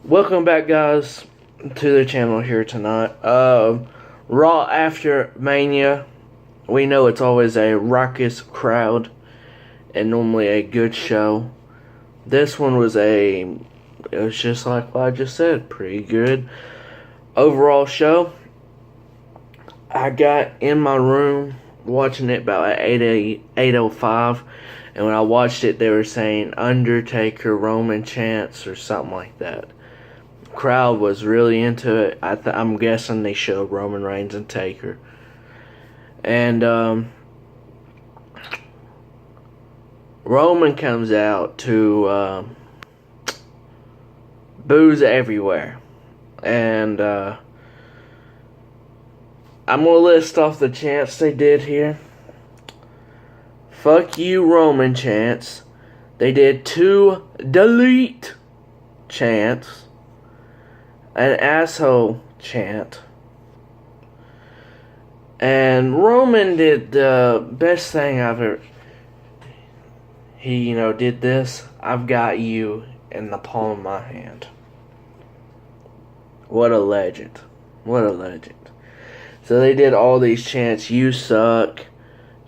Welcome back, guys, to the channel here tonight. Raw after Mania. We know it's always a raucous crowd and normally a good show. This one was it was just like what I just said, pretty good overall show. I got in my room watching it about at 8:05, and when I watched it, they were saying Undertaker, Roman chants, or something like that. Crowd was really into it. I'm guessing they showed Roman Reigns and Taker. And Roman comes out to boos everywhere. And I'm going to list off the chants they did here. Fuck you, Roman chants. They did 2 delete chants. An asshole chant. And Roman did the best thing I've ever. He, did this. I've got you in the palm of my hand. What a legend. What a legend. So they did all these chants. You suck.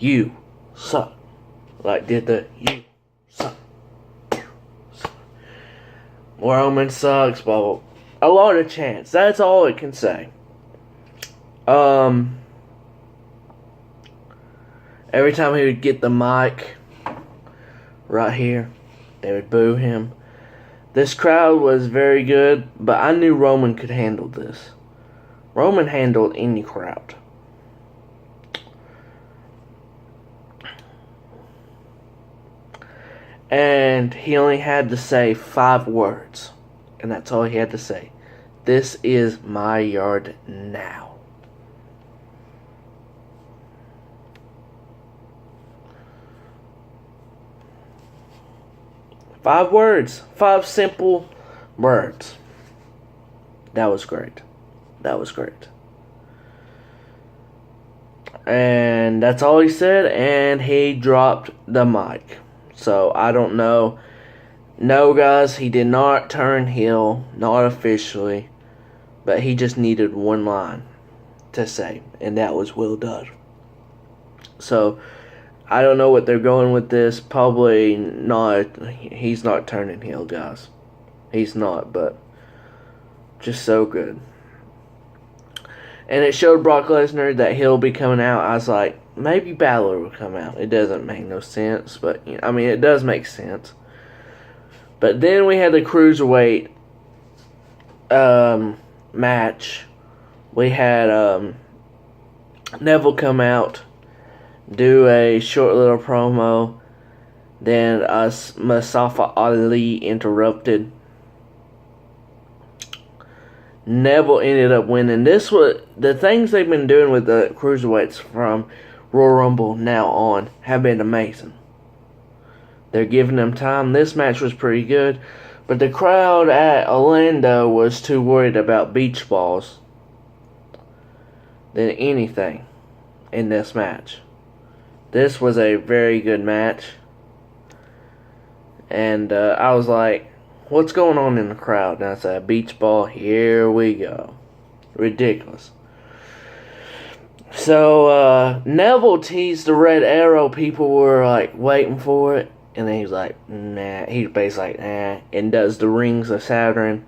You suck. Like did the you suck. You suck. Roman sucks, blah, blah, blah. A lot of chants. That's all it can say. Every time he would get the mic right here, they would boo him. This crowd was very good, but I knew Roman could handle this. Roman handled any crowd. And he only had to say 5 words. And that's all he had to say. This is my yard now. Five words. 5 simple words. That was great. That was great. And that's all he said. And he dropped the mic. So I don't know. No, guys, he did not turn heel, not officially, but he just needed one line to say, and that was well done. So, I don't know what they're going with this. Probably not. He's not turning heel, guys. He's not, but just so good. And it showed Brock Lesnar that he'll be coming out. I was like, maybe Balor will come out. It doesn't make no sense, but it does make sense. But then we had the Cruiserweight match. We had Neville come out, do a short little promo. Then Mustafa Ali interrupted. Neville ended up winning. This was the things they've been doing with the Cruiserweights from Royal Rumble now on have been amazing. They're giving them time. This match was pretty good. But the crowd at Orlando was too worried about beach balls than anything in this match. This was a very good match. And I was like, what's going on in the crowd? And I said, beach ball, here we go. Ridiculous. So Neville teased the red arrow. People were like waiting for it. And then he's like, nah. He's basically like, nah. And does the Rings of Saturn.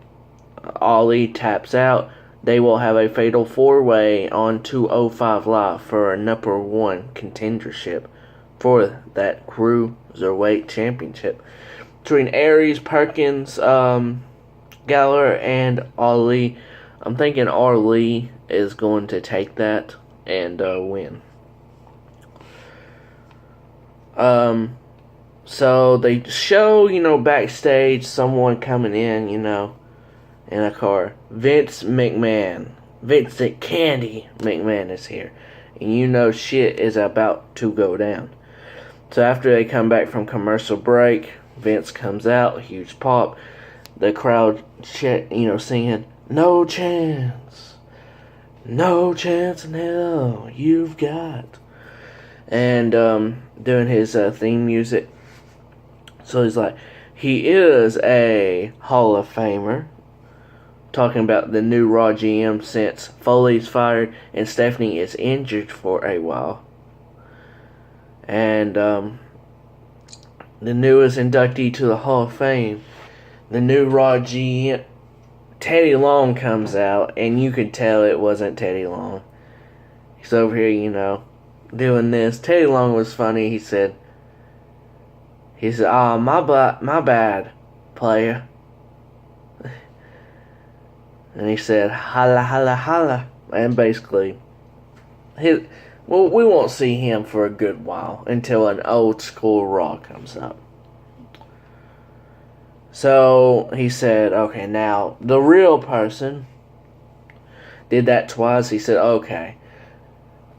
Ali taps out. They will have a fatal 4-way on 205 Live for a number 1 contendership for that Cruiserweight Championship. Between Aries, Perkins, Gallagher, and Ali. I'm thinking Ali is going to take that and win. So they show, backstage someone coming in, in a car. Vince McMahon. Vincent Candy McMahon is here. And shit is about to go down. So after they come back from commercial break, Vince comes out, huge pop. The crowd, singing, no chance. No chance in hell you've got. And doing his theme music. So he's like, he is a Hall of Famer. talking about the new Raw GM since Foley's fired and Stephanie is injured for a while. And the newest inductee to the Hall of Fame, the new Raw GM, Teddy Long, comes out, and you could tell it wasn't Teddy Long. He's over here, doing this. Teddy Long was funny. He said, "Oh, my bad, player." And he said, "Holla, holla, holla," and basically, we won't see him for a good while until an old school Raw comes up. So he said, "Okay, now the real person did that twice." He said, "Okay,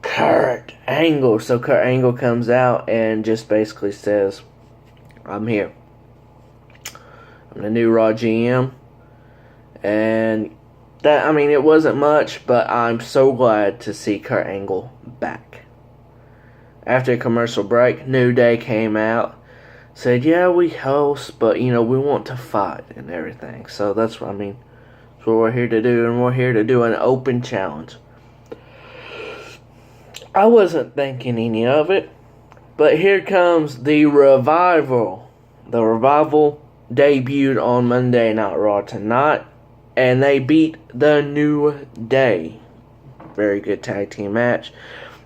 Kurt Angle." So Kurt Angle comes out and just basically says, "I'm here. I'm the new Raw GM." And that, it wasn't much, but I'm so glad to see Kurt Angle back. After a commercial break, New Day came out, said, "Yeah, we host, but we want to fight and everything." So that's what that's what we're here to do, and we're here to do an open challenge. I wasn't thinking any of it, but here comes the Revival. The Revival debuted on Monday Night Raw tonight, and they beat the New Day. Very good tag team match.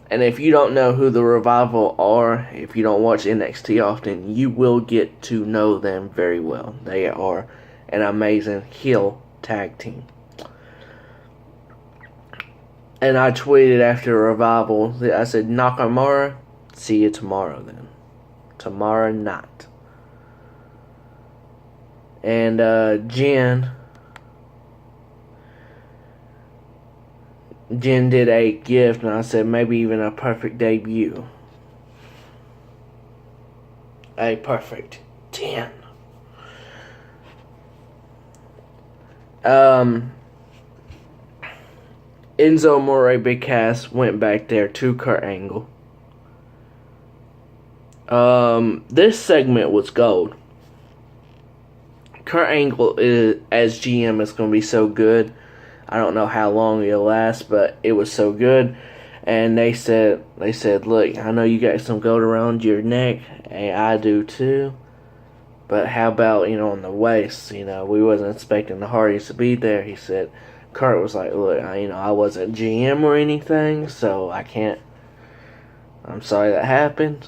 And if you don't know who the Revival are, if you don't watch NXT often, you will get to know them very well. They are an amazing heel tag team. And I tweeted after Revival, I said, "Nakamura, see you tomorrow then. Tomorrow night." And Jen did a gift, and I said maybe even a perfect debut. A perfect 10. Enzo Amore, Big Cass went back there to Kurt Angle. This segment was gold. Kurt Angle as GM is going to be so good. I don't know how long it'll last, but it was so good. And they said, "Look, I know you got some gold around your neck, and I do too. But how about, on the waist? We wasn't expecting the Hardys to be there." He said, Kurt was like, "Look, I wasn't GM or anything, so I can't. I'm sorry that happened."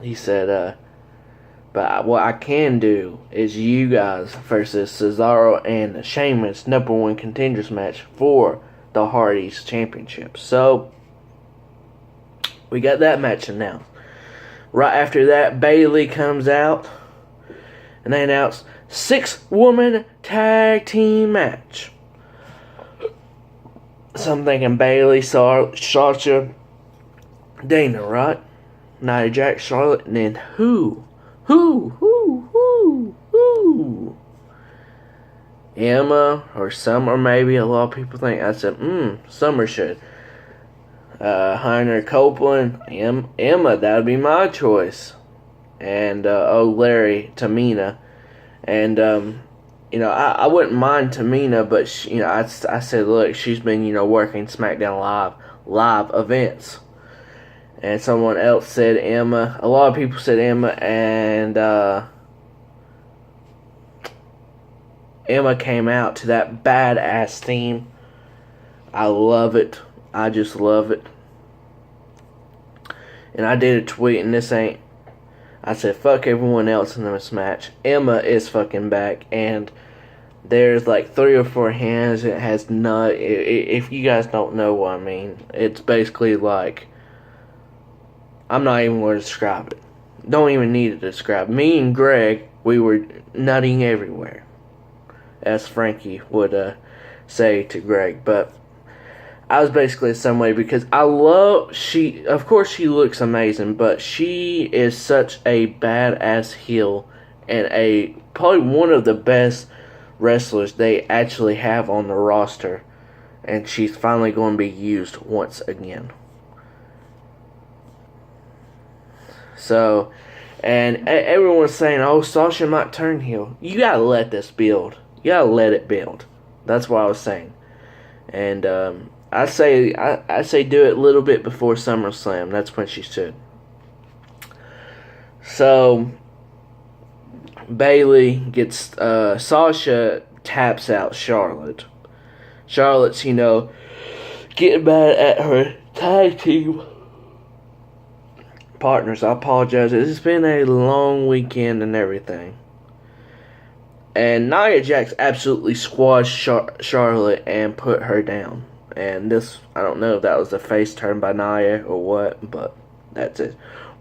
He said, "But what I can do is you guys versus Cesaro and Sheamus #1 contenders match for the Hardys Championship." So we got that match announced. Right after that, Bayley comes out and they announce 6-woman tag team match. So I'm thinking Bayley, Sasha, Dana, right? Nia Jax, Charlotte, and then who? Emma or Summer, maybe. A lot of people think. I said, Summer should. Heiner Copeland, Emma, that would be my choice. And, Larry, Tamina. And, I wouldn't mind Tamina, but, I said, look, she's been, working SmackDown live events. And someone else said Emma. A lot of people said Emma, and Emma came out to that badass theme. I love it. I just love it. And I did a tweet, and I said, fuck everyone else in this match. Emma is fucking back, and there's like 3 or 4 hands. It has if you guys don't know what I mean, it's basically like, I'm not even going to describe it. Don't even need to describe. Me and Greg, we were nutting everywhere, as Frankie would say to Greg. But I was basically the same way because of course she looks amazing, but she is such a badass heel and probably one of the best wrestlers they actually have on the roster. And she's finally going to be used once again. So, and everyone's saying, oh, Sasha might turn heel. You gotta let this build. You gotta let it build. That's what I was saying. And I say do it a little bit before SummerSlam. That's when she should. So Bayley gets Sasha taps out Charlotte. Charlotte's, getting mad at her tag team partners. I apologize. It's been a long weekend and everything. And Nia Jax absolutely squashed Charlotte and put her down. And this, I don't know if that was a face turn by Nia or what, but that's it.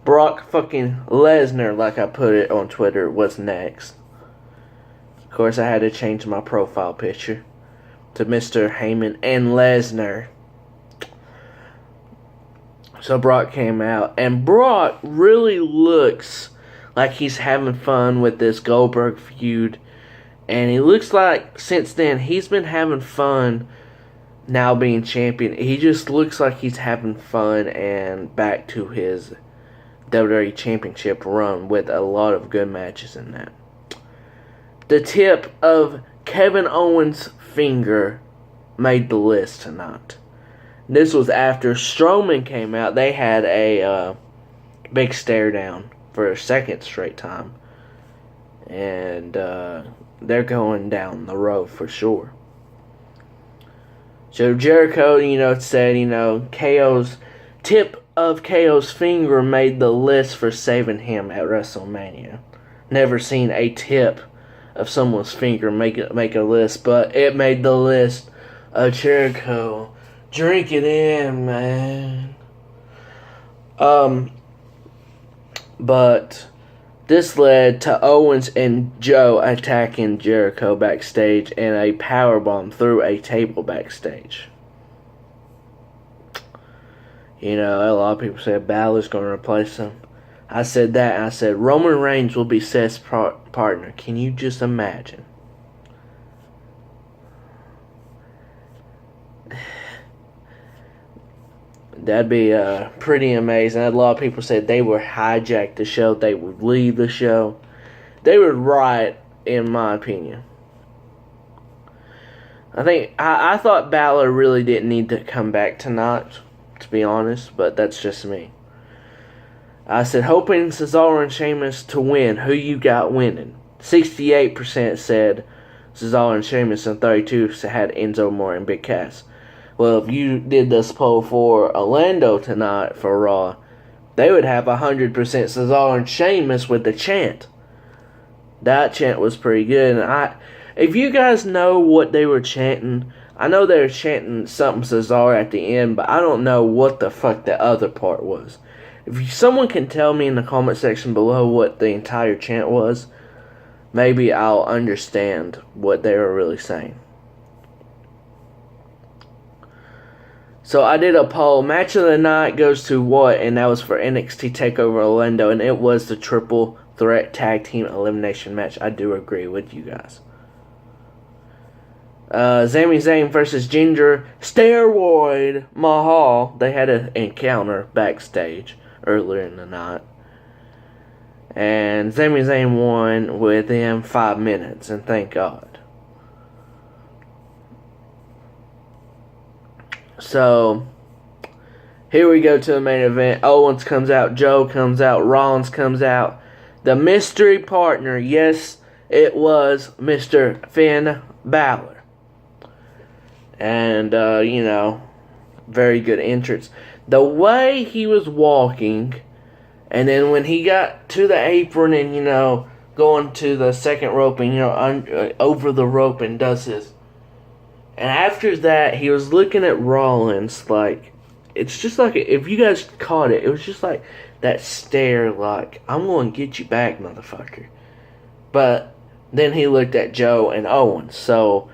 Brock fucking Lesnar, like I put it on Twitter, was next. Of course, I had to change my profile picture to Mr. Heyman and Lesnar. So Brock came out, and Brock really looks like he's having fun with this Goldberg feud. And he looks like, since then, he's been having fun now being champion. He just looks like he's having fun and back to his WWE Championship run with a lot of good matches in that. The tip of Kevin Owens' finger made the list tonight. This was after Strowman came out. They had a big stare down for a second straight time. And they're going down the road for sure. So Jericho, said, KO's tip of KO's finger made the list for saving him at WrestleMania. Never seen a tip of someone's finger make a list, but it made the list of Jericho. Drink it in, man. But this led to Owens and Joe attacking Jericho backstage and a powerbomb through a table backstage. A lot of people said Balor's going to replace him. I said that, and I said Roman Reigns will be Seth's partner. Can you just imagine? That'd be pretty amazing. A lot of people said they would hijack the show. They would leave the show. They would riot, in my opinion. I thought Balor really didn't need to come back tonight, to be honest, but that's just me. I said, hoping Cesaro and Sheamus to win. Who you got winning? 68% said Cesaro and Sheamus, and 32% had Enzo Amore and Big Cass. Well, if you did this poll for Orlando tonight for Raw, they would have 100% Cesaro and Sheamus with the chant. That chant was pretty good. And if you guys know what they were chanting, I know they were chanting something Cesaro at the end, but I don't know what the fuck the other part was. If someone can tell me in the comment section below what the entire chant was, maybe I'll understand what they were really saying. So I did a poll. Match of the night goes to what? And that was for NXT TakeOver Orlando. And it was the triple threat tag team elimination match. I do agree with you guys. Sami Zayn versus Ginger Steroid Mahal. They had an encounter backstage earlier in the night. And Sami Zayn won within 5 minutes. And thank God. So, here we go to the main event. Owens comes out, Joe comes out, Rollins comes out. The mystery partner, yes, it was Mr. Finn Balor. And, very good entrance. The way he was walking, and then when he got to the apron and, going to the second rope and, over the rope and does his. And after that, he was looking at Rollins like, it's just like, if you guys caught it, it was just like that stare like, I'm going to get you back, motherfucker. But then he looked at Joe and Owens. So,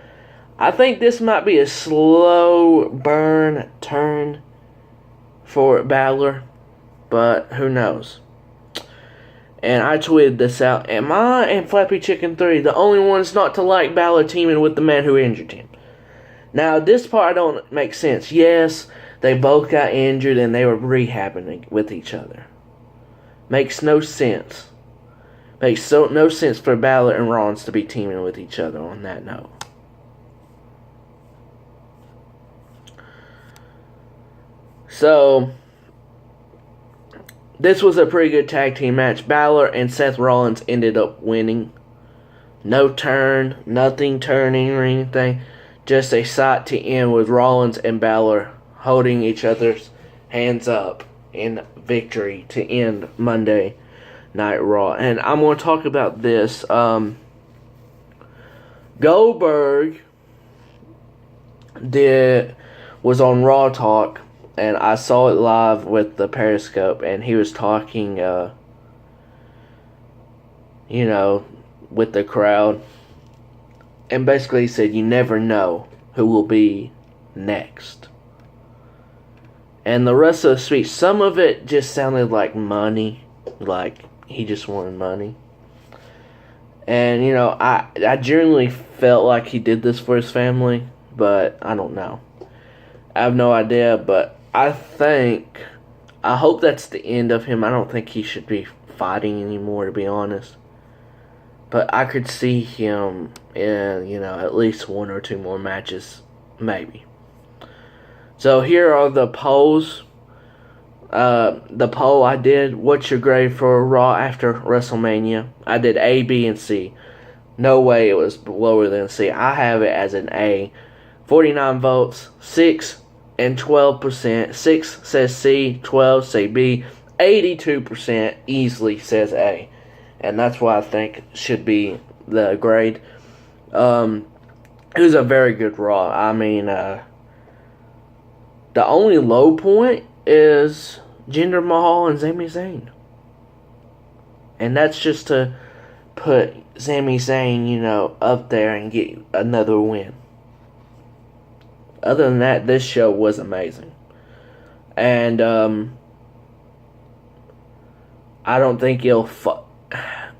I think this might be a slow burn turn for Balor. But who knows? And I tweeted this out. Am I and Flappy Chicken 3 the only ones not to like Balor teaming with the man who injured him? Now, this part don't make sense. Yes, they both got injured and they were rehabbing with each other. Makes no sense. Makes no sense for Balor and Rollins to be teaming with each other on that note. So, this was a pretty good tag team match. Balor and Seth Rollins ended up winning. No turn, nothing turning or anything. Just a sight to end with Rollins and Balor holding each other's hands up in victory to end Monday Night Raw. And I'm going to talk about this. Goldberg was on Raw Talk, and I saw it live with the Periscope, and he was talking, with the crowd. And basically he said, you never know who will be next. And the rest of the speech, some of it just sounded like money. Like he just wanted money. And, I genuinely felt like he did this for his family. But I don't know. I have no idea. But I hope that's the end of him. I don't think he should be fighting anymore, to be honest. But I could see him in, at least one or two more matches, maybe. So here are the polls. The poll I did, what's your grade for Raw after WrestleMania? I did A, B, and C. No way it was lower than C. I have it as an A. 49 votes, 6 and 12%. 6 says C, 12 say B. 82% easily says A. And that's what I think should be the grade. It was a very good Raw. I mean, the only low point is Jinder Mahal and Sami Zayn. And that's just to put Sami Zayn, up there and get another win. Other than that, this show was amazing. And I don't think it'll...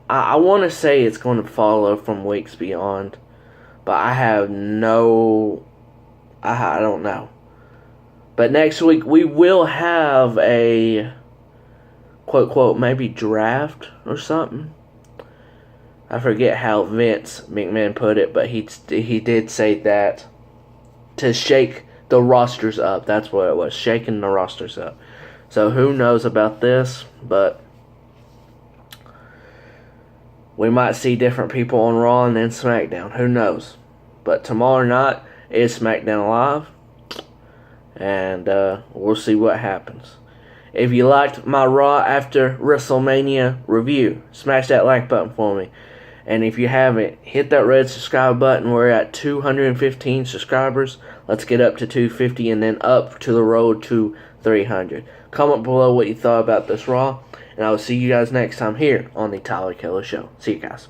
I want to say it's going to follow from Weeks Beyond. But I have no... I don't know. But next week, we will have a... quote, maybe draft or something. I forget how Vince McMahon put it, but he did say that. To shake the rosters up. That's what it was. Shaking the rosters up. So who knows about this, but... we might see different people on Raw and then SmackDown. Who knows? But tomorrow night is SmackDown Live. And we'll see what happens. If you liked my Raw after WrestleMania review, smash that like button for me. And if you haven't, hit that red subscribe button. We're at 215 subscribers. Let's get up to 250 and then up to the road to 300. Comment below what you thought about this Raw. And I will see you guys next time here on the Tyler Keller Show. See you guys.